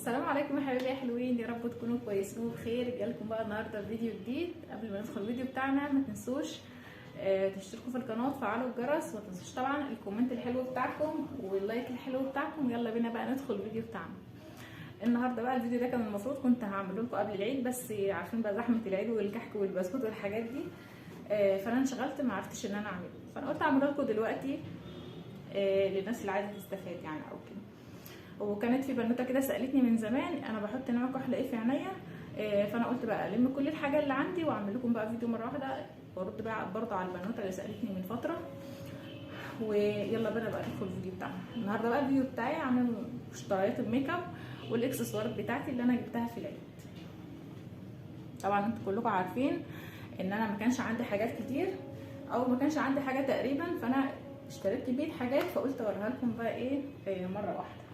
السلام عليكم يا حبايبي يا حلوين، يا رب تكونوا كويسين وبخير. جالكم بقى النهارده فيديو جديد. قبل ما ندخل الفيديو بتاعنا ما تنسوش تشتركوا في القناه وتفعلوا الجرس، وما تنسوش طبعا الكومنت الحلو بتاعكم واللايك الحلو بتاعكم. يلا بينا بقى ندخل الفيديو بتاعنا النهارده. بقى الفيديو ده كان المفروض كنت هعمله لكم قبل العيد، بس عارفين بقى زحمه العيد والكحك والبسكوت والحاجات دي، فانا انشغلت ما عرفتش ان انا اعمله، فانا قلت اعمله لكم دلوقتي للناس اللي عايزه تستفاد يعني او كده. وكانت في بنوته كده سالتني من زمان انا بحط نوع كحل ايه في عينيا، فانا قلت بقى الم كل الحاجه اللي عندي واعمل لكم بقى فيديو مره واحده وارد بقى برضه على البنوته اللي سالتني من فتره. ويلا بينا بقى ندخل الفيديو بتاعنا النهارده. بقى الفيديو بتاعي عن مشتريات الميك اب والاكسسوارات بتاعتي اللي انا جبتها في العيد. طبعا انتوا كلكم عارفين ان انا ما كانش عندي حاجات كتير او ما كانش عندي حاجه تقريبا، فانا اشتريت كميه حاجات فقلت اوريها لكم بقى ايه مره واحده.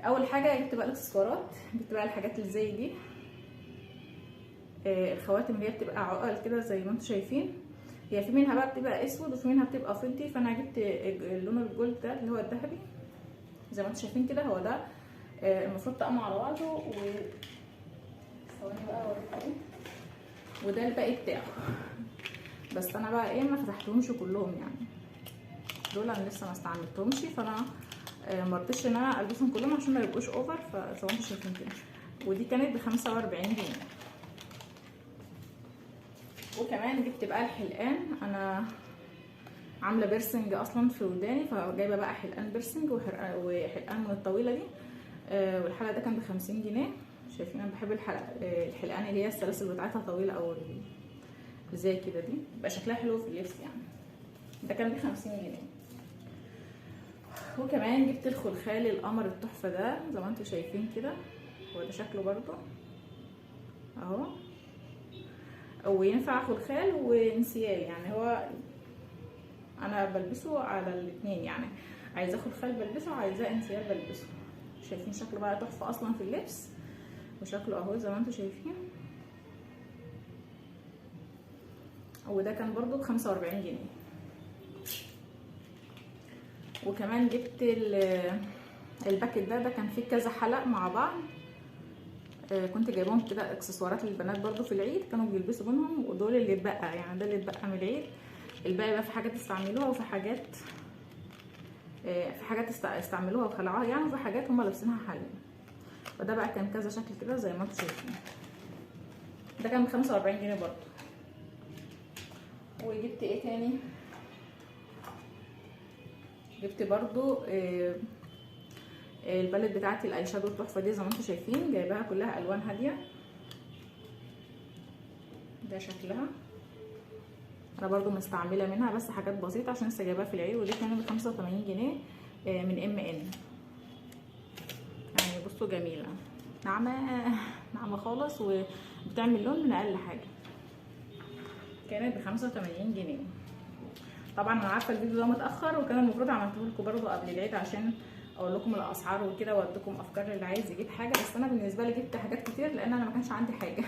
اول حاجه جبت بقى الاكسسوارات، جبت بقى الحاجات اللي زي دي، الخواتم اللي هي بتبقى عقل كده زي ما انتم شايفين. هي في منها بقى بتبقى اسود وفي منها بتبقى فضي، فانا جبت اللون الجولد ده اللي هو الذهبي زي ما انتم شايفين كده. هو ده المفروض طقمه على بعضه ثواني بقى اوريكم. وده الباقي بتاعه، بس انا بقى ايه ما فتحتهمش كلهم يعني، دول انا لسه ما استعملتهمش، فانا مرضتش ان انا البسهم كلهم عشان ما يبقوش اوفر، فزي ما انتم شايفين كده. ودي كانت ب45 جنيه. وكمان جبت بقى الحلقان، انا عامله بيرسنج اصلا في وداني، فجايبه بقى حلقان بيرسنج وحلقان من الطويله دي. والحلقه ده كان ب50 جنيه. شايفين انا بحب الحلقان اللي هي السلاسل بتاعتها طويله او زي كده، دي بيبقى شكلها حلو في اللبس يعني. ده كان ب50 جنيه. وكمان جبت الخلخال القمر التحفه ده زي ما انتم شايفين كده، هو ده شكله برضو اهو، وينفع خلخال وانسيال يعني. هو انا بلبسه على الاثنين يعني، عايزاه خلخال بلبسه وعايزاه انسيال بلبسه. شايفين شكله بقى تحفه اصلا في اللبس، وشكله اهو زي ما انتم شايفين. وده كان برضو ب45 جنيه. وكمان جبت الباكت ده كان فيه كذا حلق مع بعض، كنت جايبهم كده اكسسوارات للبنات برضو في العيد كانوا بيلبسوا منهم، ودول اللي اتبقى يعني، ده اللي اتبقى من العيد. الباقي بقى في حاجات استعملوها وفي حاجات استعملوها وخلعوها يعني، وفي حاجات هم لابسينها حاليا. وده بقى كان كذا شكل كده زي ما انتم شايفين. ده كان ب45 جنيه برضو. وجبت ايه تاني؟ جبت برضو البالت بتاعتي الاي شادو التحفه دي زي ما انتم شايفين، جايباها كلها الوان هاديه. ده شكلها، انا برضو مستعمله منها بس حاجات بسيطه عشان لسه جايباها في العيد. ودي كانت ب85 جنيه من MN يعني. بصوا جميله، ناعمه خالص وبتعمل لون من اقل حاجه. كانت ب85 جنيه. طبعا انا عارفه الفيديو ده متاخر، وكان المفروض عملته لكم برضو قبل العيد عشان اقول لكم الاسعار وكده واديكم افكار للي عايز يجيب حاجه، بس انا بالنسبه لي جبت حاجات كتير لان انا ما كانش عندي حاجه.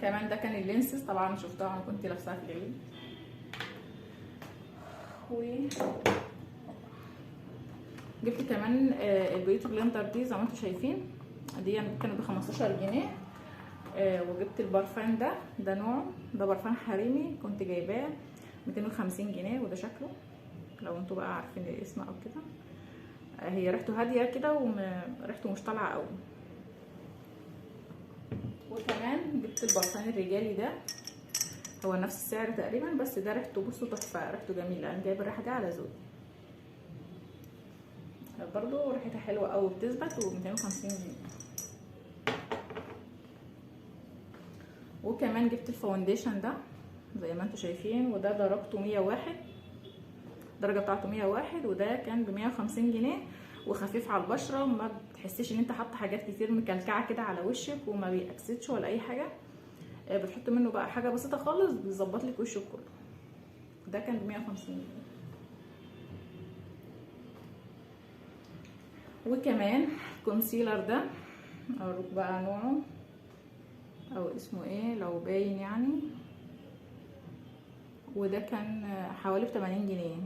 كمان ده كان اللينسز، طبعا شفتها انا كنت لابساها في العيد. جبت كمان البيوتي بلندر دي زي ما انتم شايفين، دي كانت ب15 جنيه. وجبت البرفان ده نوع، ده برفان حريمي كنت جايباه 250 جنيه. وده شكله لو انتوا بقى عارفين الاسم او كده. هي ريحته هاديه كده وريحته مش طالعه قوي. وكمان جبت البرفان الرجالي ده، هو نفس السعر تقريبا بس ده ريحته بصوا تحفه، ريحته جميله. انا جايبه الريحه دي على ذوقي برضو، ريحتها حلوه قوي بتثبت، و250 جنيه. وكمان جبت الفاونديشن ده زي ما انتم شايفين، وده درجته 101، الدرجه بتاعته 101، وده كان ب150 جنيه. وخفيف على البشره وما بتحسيش ان انت حاطه حاجات كتير مكلكعه كده على وشك، وما بيأكسدش ولا اي حاجه. بتحط منه بقى حاجه بسيطه خالص بيظبط لك وشك كله. ده كان ب150 جنيه. وكمان كونسيلر ده اوريك بقى نوعه او اسمه ايه لو باين يعني، وده كان حوالي ب80 جنيه.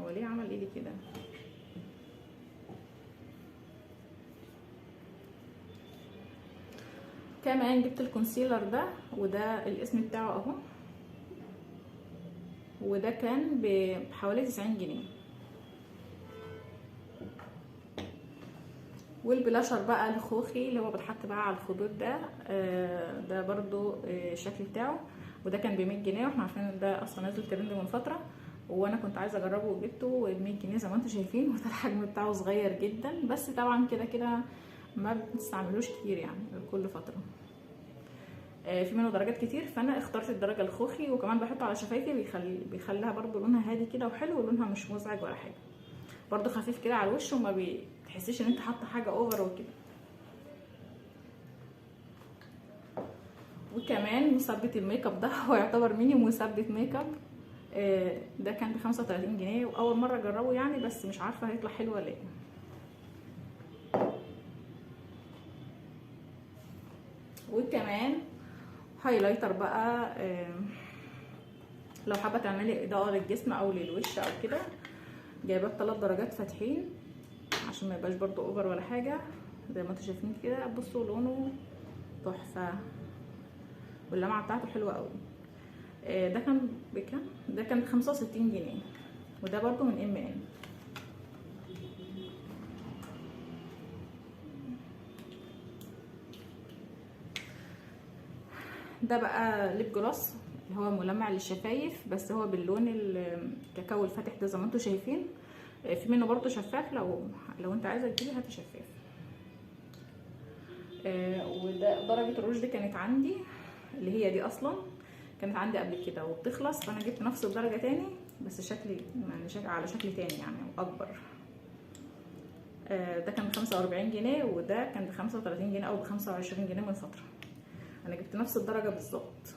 هو ليه عمل ايدي كده؟ كمان جبت الكونسيلر ده، وده الاسم بتاعه اهو، وده كان بحوالي 90 جنيه. والبلاشر بقى الخوخي اللي هو بتحط بقى على الخدود ده، ده برضو الشكل بتاعه، وده كان ب100 جنيه، واحنا عارفين ان ده اصلا نازل ترند من فتره، وانا كنت عايزه اجربه وجبته ب100 جنيه زي ما انتم شايفين. وده الحجم بتاعه صغير جدا، بس طبعا كده كده ما بنستعملوش كتير يعني كل فتره. في منه درجات كتير، فانا اخترت الدرجه الخوخي، وكمان بحطه على شفايفي بيخليها برضو لونها هادي كده وحلو، ولونها مش مزعج ولا حاجه، برضو خفيف كده على الوش، وما بتحسيش ان انت حاطه حاجه اوفر وكده. وكمان مثبت الميك اب ده هو يعتبر ميني مثبت ميك اب، ده كان ب 35 جنيه، واول مره اجربه يعني، بس مش عارفه هيطلع حلو ولا ايه. وكمان هايلايتر بقى، لو حابه تعملي اضاءه للجسم او للوش او كده، جايباه ب3 درجات فاتحين عشان ما يبقاش برضو اوفر ولا حاجه، زي ما انتم شايفين كده. بصوا لونه تحفه، واللمعه بتاعته حلوه قوي. ده كان بكام؟ ده كان ب 65 جنيه، وده برضو من ام. ده بقى ليب جلوس، هو ملمع للشفايف، بس هو باللون الكاكاو الفاتح ده زي ما انتم شايفين. في منه برضو شفاف، لو انت عايزه تجيبي هاتي شفاف. وده درجه الروج دي كانت عندي، اللي هي دي اصلا كانت عندي قبل كده وبتخلص، فانا جبت نفس الدرجه تاني، بس شكل يعني على شكل تاني يعني اكبر. ده كان ب45 جنيه، وده كان ب35 جنيه او ب25 جنيه من فتره. انا جبت نفس الدرجه بالظبط.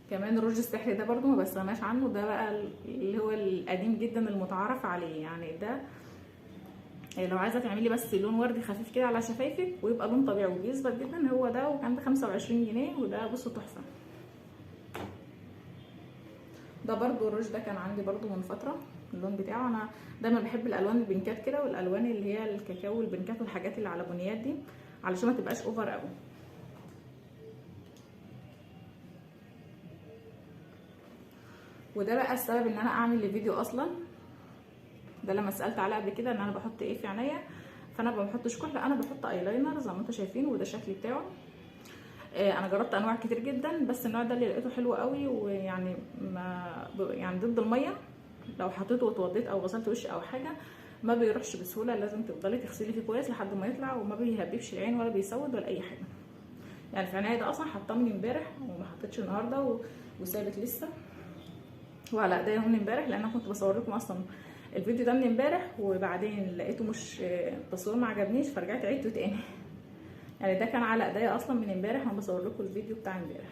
كمان الروج السحري ده برضو ما بستغناش عنه، ده بقى اللي هو القديم جدا المتعارف عليه يعني. ده لو عايزه تعملي بس لون وردي خفيف كده على شفايفك ويبقى لون طبيعي وبيثبت جدا، هو ده، وكان ب25 جنيه، وده بصوا تحفه. ده برضو الروج ده كان عندي برضو من فتره، اللون بتاعه انا دايما بحب الالوان البنكات كده، والالوان اللي هي الكاكاو والبنكات والحاجات اللي على بنيات دي، علشان ما تبقاش اوفر قوي. وده بقى السبب ان انا اعمل الفيديو اصلا، ده لما سالت عليه قبل كده ان انا بحط ايه في عينيا، فانا ما بحطش كحل، انا بحط ايلاينر زي ما انتم شايفين، وده الشكل بتاعه. انا جربت انواع كتير جدا، بس النوع ده اللي لقيته حلو قوي، ويعني ما يعني ضد الميه، لو حطيته واتوضيت او غسلت وشي او حاجه ما بيروحش بسهوله، لازم تفضلي تغسلي فيه كويس لحد ما يطلع، وما بيهببش العين ولا بيسود ولا اي حاجه. يعني في عينيا ده اصلا حطاه من امبارح وما حطيتش النهارده، وثابت لسه، وعلى ايديا من امبارح، لان انا كنت بصور لكم اصلا الفيديو ده من امبارح، وبعدين لقيته مش التصوير ما عجبنيش، فرجعت عيدته تاني. يعني ده كان على ايديا اصلا من امبارح، انا بصور لكم الفيديو بتاع امبارح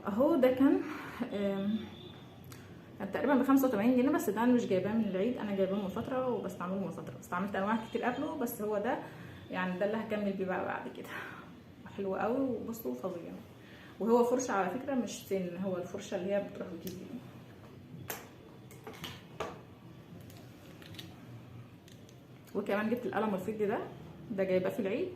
اهو. ده كان تقريبا ب85 جنيه، بس ده انا مش جايباه من العيد، انا جايباه من فتره وبستعمله من فتره، استعملت انواع كتير قبله، بس هو ده يعني ده اللي هكمل بيه بقى بعد كده. حلو قوي، وبصوا فظيع، وهو فرشه على فكره مش سن، هو الفرشه اللي هي بتروح وتيجي. وكمان جبت القلم الفضي ده جايباه في العيد.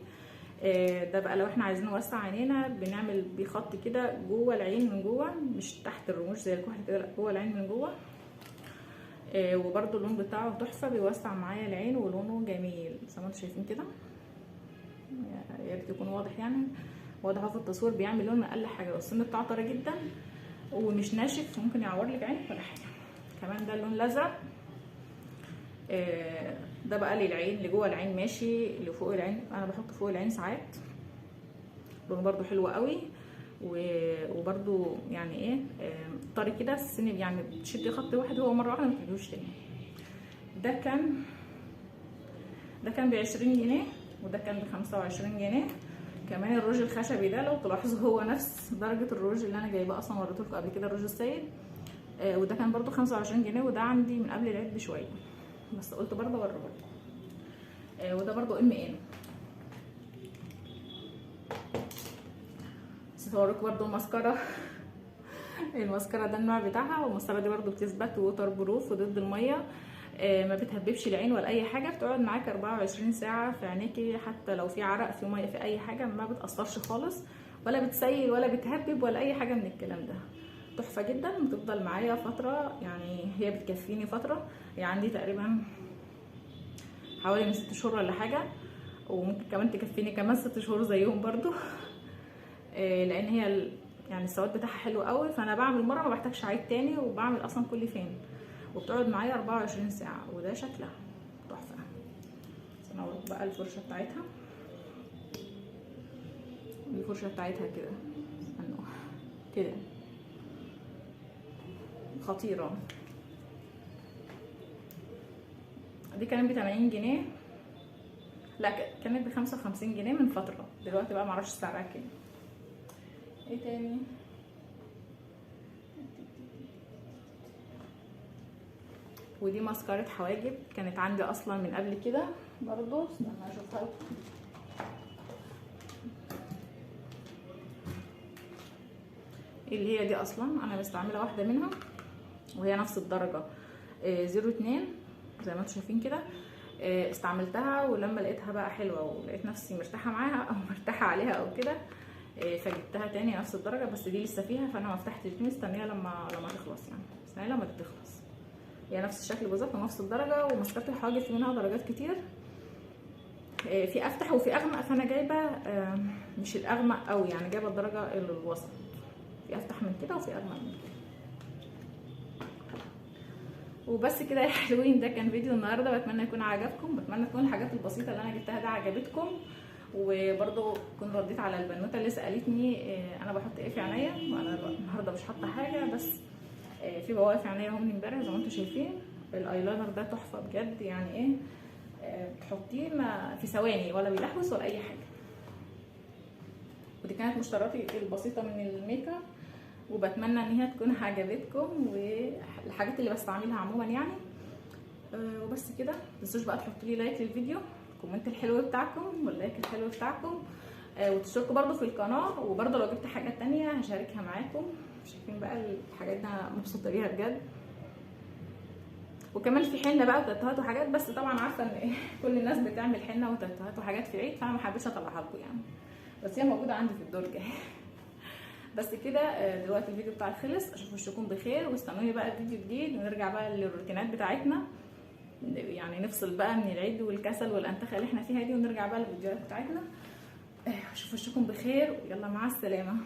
ده بقى لو احنا عايزين نوسع عينينا، بنعمل بيه خط كده جوه العين من جوه، مش تحت الرموش زي الكحل كده، لا جوه العين من جوه. وبرده اللون بتاعه تحفه، بيوسع معايا العين ولونه جميل زي ما انتم شايفين كده، يا ريت يكون واضح يعني، واضح في التصوير، بيعمل لون اقل حاجه، والسن بتاعه طري جدا ومش ناشف، ممكن يعور لك عينك ولا حاجه. كمان ده اللون الازرق، ده بقى للعين، اللي جوه العين ماشي، اللي فوق العين انا بحط فوق العين ساعات، لونه برده حلو قوي، وبرده يعني ايه طري كده، السن يعني بتشدي خط واحد هو مره واحده ما تجيبوش تاني. ده كان ب20 جنيه، وده كان ب25 جنيه. كمان الروج الخشبي ده لو تلاحظوا هو نفس درجه الروج اللي انا جايباه اصلا، وريته لكم قبل كده، الروج السيد، وده كان برده 25 جنيه، وده عندي من قبل العيد بشويه، بس قلت برده اوريهولكم. وده برده ام. بس هوريكم برده الماسكارا الماسكارا ده النوع بتاعها، والماسكارا دي برضو بتثبت ووتر بروف وضد الميه، ما بتهببش العين ولا اي حاجه، بتقعد معاك 24 ساعه في عينيكي، حتى لو في عرق في ميه في اي حاجه ما بتاثرش خالص، ولا بتسيل ولا بتهبب ولا اي حاجه من الكلام ده. تحفه جدا، بتفضل معايا فتره، يعني هي بتكفيني فتره، هي عندي تقريبا حوالي من 6 شهور ولا حاجه، وممكن كمان تكفيني كمان 6 شهور زيهم برضو. لان هي يعني السواد بتاعها حلو قوي، فانا بعمل مره ما بحتاجش اعيد تاني، وبعمل اصلا كل فين، وبتقعد معايا 24 ساعه، وده شكلها تحفه. انا اوريك بقى الفرشه بتاعتها، الفرشه بتاعتها كده كده خطيره. دي كانت ب 80 جنيه، لا كانت ب 55 جنيه من فتره، دلوقتي بقى معرفش سعرها كام. ايه تاني؟ ودي ماسكارة حواجب، كانت عندي اصلا من قبل كده برضو، استنى اشوفها لكم. اللي هي دي اصلا انا بستعملها واحده منها، وهي نفس الدرجه 02 زي ما انتم شايفين كده. استعملتها، ولما لقيتها بقى حلوه ولقيت نفسي مرتاحه معاها او مرتاحه عليها او كده، فجبتها تاني نفس الدرجه، بس دي لسه فيها، فانا ما فتحتش دي، مستنيه لما تخلص، يعني مستنيه لما تخلص. هي نفس الشكل بالظبط ونفس الدرجه، وماسكات الحواجب في منها درجات كتير، في افتح وفي اغمق، فانا جايبه مش الاغمق قوي، يعني جايبه الدرجه الوسط، في افتح من كده وفي اغمق من كده. وبس كده يا حلوين، ده كان فيديو النهارده، بتمنى يكون عجبكم، بتمنى تكون الحاجات البسيطه اللي انا جبتها دي عجبتكم، وبرضو كنت رديت على البنوته اللي سالتني انا بحط ايه في عينيا، وانا النهارده مش حاطه حاجه، بس في بواقي في عينيا اهو من امبارح زي ما انتم شايفين. الايلاينر ده تحفه بجد، يعني ايه تحطيه في ثواني، ولا بيلحوس ولا اي حاجه. ودي كانت مشترياتي البسيطه من الميك اب، وبتمنى ان هي تكون عجبتكم، والحاجات اللي بستعملها عموما يعني. وبس كده، متنسوش بقى تحطوا لي لايك للفيديو، الكومنت الحلو بتاعكم واللايك الحلو بتاعكم، وتشتركوا برضو في القناه، وبرضو لو جبت حاجات تانية هشاركها معاكم. شايفين بقى الحاجات دي انا مبسوطه بيها بجد. وكمان في حنه بقى وتاتوهات وحاجات، بس طبعا عارفه ان كل الناس بتعمل حنه وتاتوهات وحاجات في العيد، فانا ما حبيتش اطلعها لكم يعني، بس هي موجوده عندي في الدرج. بس كده دلوقتي الفيديو بتاعي خلص، اشوف وشكم بخير، واستنوني بقى فيديو جديد، ونرجع بقى للروتينات بتاعتنا، يعني نفصل بقى من العيد والكسل والانتخه اللي احنا فيها دي، ونرجع بقى للفيديوهات بتاعتنا. اشوف وشكم بخير، ويلا مع السلامه.